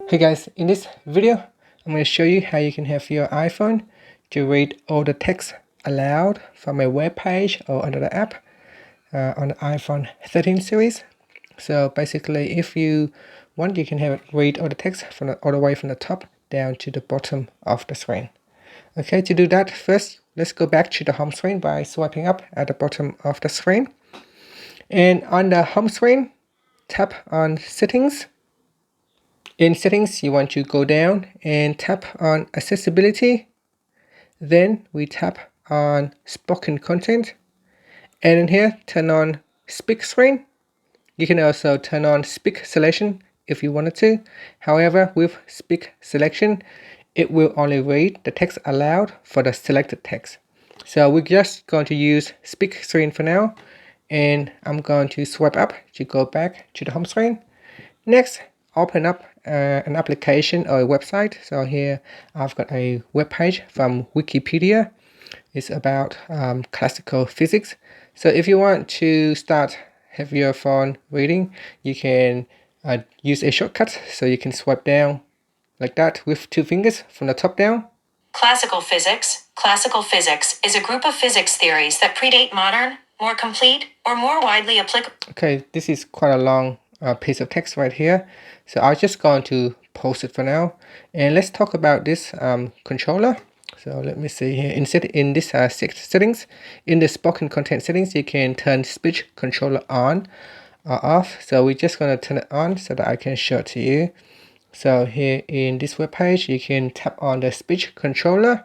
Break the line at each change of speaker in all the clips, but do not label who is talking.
Hey guys, in this video, I'm going to show you how you can have your iPhone to read all the text aloud from a web page or another app on the iPhone 13 series. So basically, if you want, you can have it read all the text from all the way from the top down to the bottom of the screen. Okay, to do that, first, let's go back to the home screen by swiping up at the bottom of the screen. And on the home screen, tap on Settings. In Settings, you want to go down and tap on Accessibility. Then we tap on Spoken Content. And in here, turn on Speak Screen. You can also turn on Speak Selection if you wanted to. However, with Speak Selection, it will only read the text aloud for the selected text. So we're just going to use Speak Screen for now. And I'm going to swipe up to go back to the home screen. Next, open up an application or a website. So here I've got a web page from Wikipedia. It's about classical physics. So if you want to have your phone reading, you can use a shortcut. So you can swipe down like that with 2 fingers from the top down.
Classical physics. Classical physics is a group of physics theories that predate modern, more complete, or more widely applicable.
Okay, this is quite a long piece of text right here. So I'm just going to pause it for now. And let's talk about this controller. So let me see here. In this settings, in the spoken content settings, you can turn speech controller on or off. So we're just going to turn it on so that I can show it to you. So here in this web page, you can tap on the speech controller.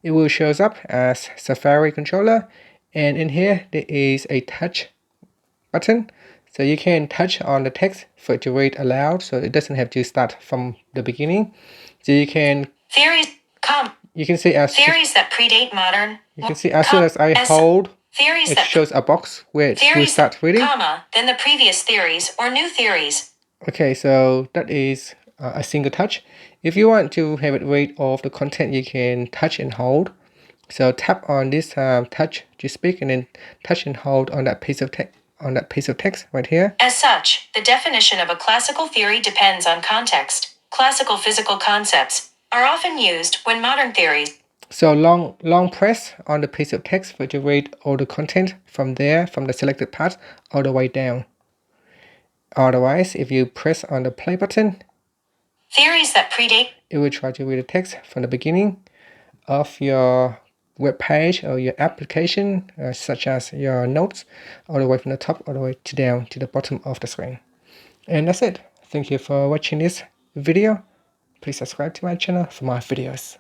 It will show up as Safari controller. And in here, there is a touch button. So you can touch on the text for it to read aloud. So it doesn't have to start from the beginning. So you can see as
theories that predate modern.
You can see as soon as I hold, it shows a box where it will start reading.
Then the previous theories or new theories.
Okay, so that is a single touch. If you want to have it read all of the content, you can touch and hold. So tap on this touch to speak, and then touch and hold on that piece of text right here.
As such, the definition of a classical theory depends on context. Classical physical concepts are often used when modern theories.
So long press on the piece of text for it to read all the content from the selected part all the way down. Otherwise, if you press on the play button,
theories that predate,
it will try to read the text from the beginning of your web page or your application, such as your notes, all the way from the top all the way down to the bottom of the screen. And that's it. Thank you for watching this video. Please subscribe to my channel for more videos.